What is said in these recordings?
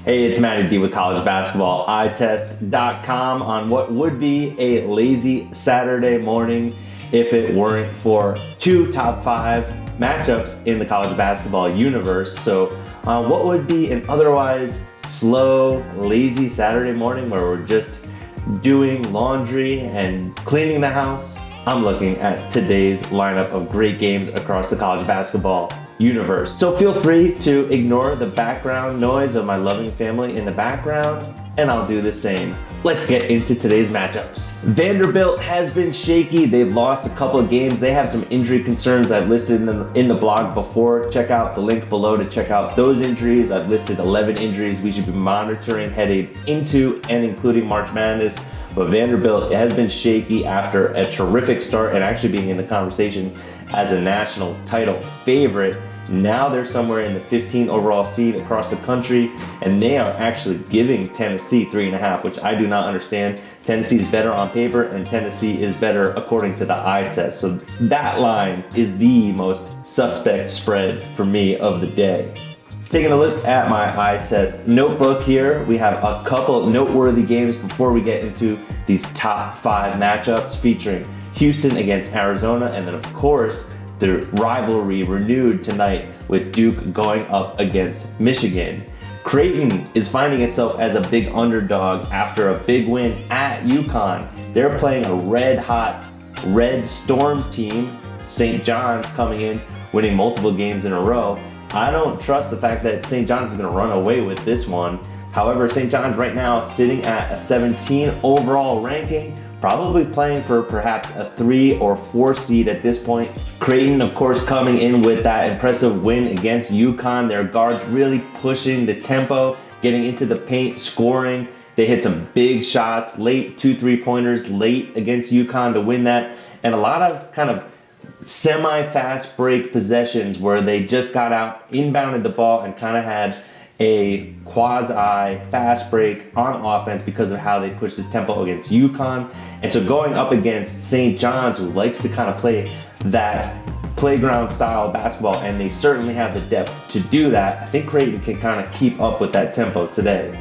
Hey, it's Matty D with college basketball eyetest.com on what would be a lazy Saturday morning if it weren't for two top 5 matchups in the college basketball universe. So what would be an otherwise slow, lazy Saturday morning where we're just doing laundry and cleaning the house? I'm looking at today's lineup of great games across the college basketball universe. So feel free to ignore the background noise of my loving family in the background, and I'll do the same. Let's get into today's matchups. Vanderbilt has been shaky. They've lost a couple of games. They have some injury concerns I've listed in the blog before. Check out the link below to check out those injuries. I've listed 11 injuries we should be monitoring heading into and including March Madness. But Vanderbilt has been shaky after a terrific start and actually being in the conversation as a national title favorite. Now they're somewhere in the 15 overall seed across the country, and they are actually giving Tennessee 3.5, which I do not understand. Tennessee is better on paper, and Tennessee is better according to the eye test. So that line is the most suspect spread for me of the day. Taking a look at my eye test notebook here, we have a couple noteworthy games before we get into these top 5 matchups featuring Houston against Arizona, and then of course the rivalry renewed tonight with Duke going up against Michigan. Creighton is finding itself as a big underdog after a big win at UConn. They're playing a red-hot Red Storm team. St. John's coming in, winning multiple games in a row. I don't trust the fact that St. John's is going to run away with this one. However, St. John's right now sitting at a 17 overall ranking, probably playing for perhaps a 3 or 4 seed at this point. Creighton, of course, coming in with that impressive win against UConn. Their guards really pushing the tempo, getting into the paint, scoring. They hit some big shots late, 2 3-pointers late against UConn to win that. And a lot of kind of semi-fast break possessions where they just got out, inbounded the ball, and kind of had a quasi-fast break on offense because of how they pushed the tempo against UConn. And so going up against St. John's, who likes to kind of play that playground style basketball, and they certainly have the depth to do that, I think Creighton can kind of keep up with that tempo today.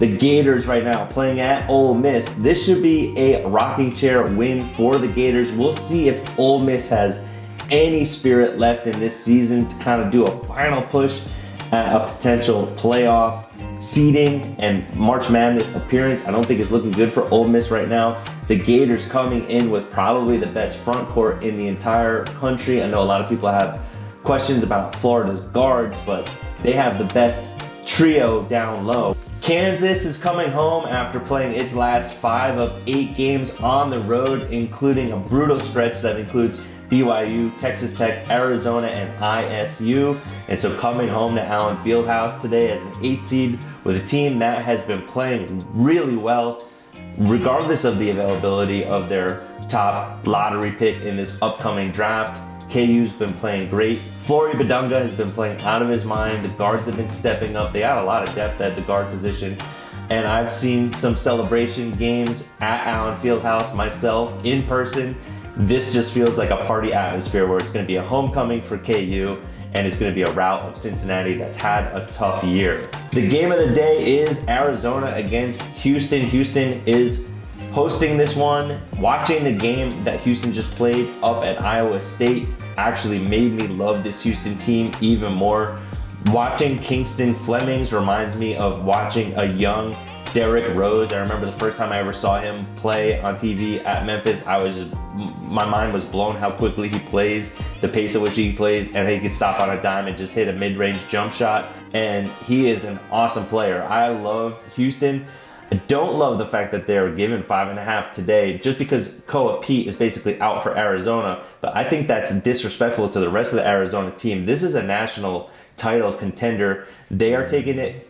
The Gators right now playing at Ole Miss. This should be a rocking chair win for the Gators. We'll see if Ole Miss has any spirit left in this season to kind of do a final push at a potential playoff seeding and March Madness appearance. I don't think it's looking good for Ole Miss right now. The Gators coming in with probably the best front court in the entire country. I know a lot of people have questions about Florida's guards, but they have the best trio down low. Kansas is coming home after playing its last 5 of 8 games on the road, including a brutal stretch that includes BYU, Texas Tech, Arizona, and ISU. And so coming home to Allen Fieldhouse today as an 8 seed with a team that has been playing really well, regardless of the availability of their top lottery pick in this upcoming draft. KU's been playing great. Flory Badunga has been playing out of his mind. The guards have been stepping up. They got a lot of depth at the guard position. And I've seen some celebration games at Allen Fieldhouse myself in person. This just feels like a party atmosphere where it's going to be a homecoming for KU, and it's going to be a rout of Cincinnati that's had a tough year. The game of the day is Arizona against Houston. Houston is hosting this one. Watching the game that Houston just played up at Iowa State actually made me love this Houston team even more. Watching Kingston Flemings reminds me of watching a young Derrick Rose. I remember the first time I ever saw him play on TV at Memphis. My mind was blown how quickly he plays, the pace at which he plays, and he can stop on a dime and just hit a mid-range jump shot. And he is an awesome player. I love Houston. I don't love the fact that they're given 5.5 today just because Koa Pete is basically out for Arizona, but I think that's disrespectful to the rest of the Arizona team. This is a national title contender. They are taking it,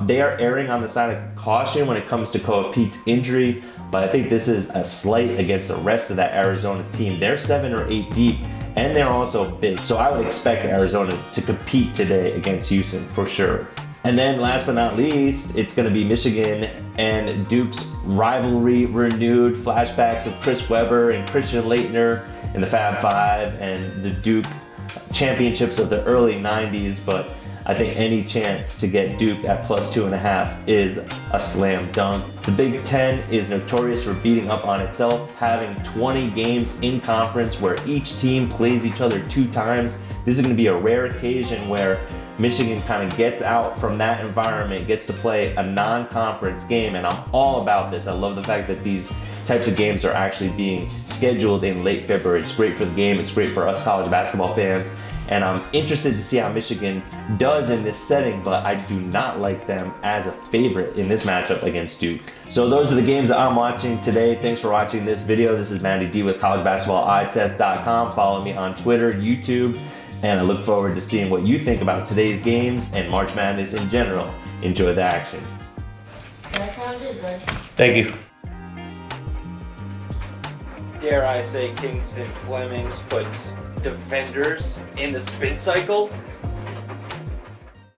they are erring on the side of caution when it comes to Koa Pete's injury, but I think this is a slight against the rest of that Arizona team. They're 7 or 8 deep, and they're also big, so I would expect Arizona to compete today against Houston for sure. And then last but not least, it's going to be Michigan and Duke's rivalry renewed. Flashbacks of Chris Webber and Christian Laettner in the Fab Five and the Duke championships of the early 90s. But I think any chance to get Duke at plus 2.5 is a slam dunk. The Big Ten is notorious for beating up on itself, having 20 games in conference where each team plays each other 2 times. This is going to be a rare occasion where Michigan kind of gets out from that environment, gets to play a non-conference game, and I'm all about this. I love the fact that these types of games are actually being scheduled in late February. It's great for the game, it's great for us college basketball fans, and I'm interested to see how Michigan does in this setting, but I do not like them as a favorite in this matchup against Duke. So those are the games that I'm watching today. Thanks for watching this video. This is Matty D with collegebasketballeyetest.com. Follow me on Twitter, YouTube, and I look forward to seeing what you think about today's games and March Madness in general. Enjoy the action. That sounded good. Thank you. Dare I say Kingston Flemings puts defenders in the spin cycle?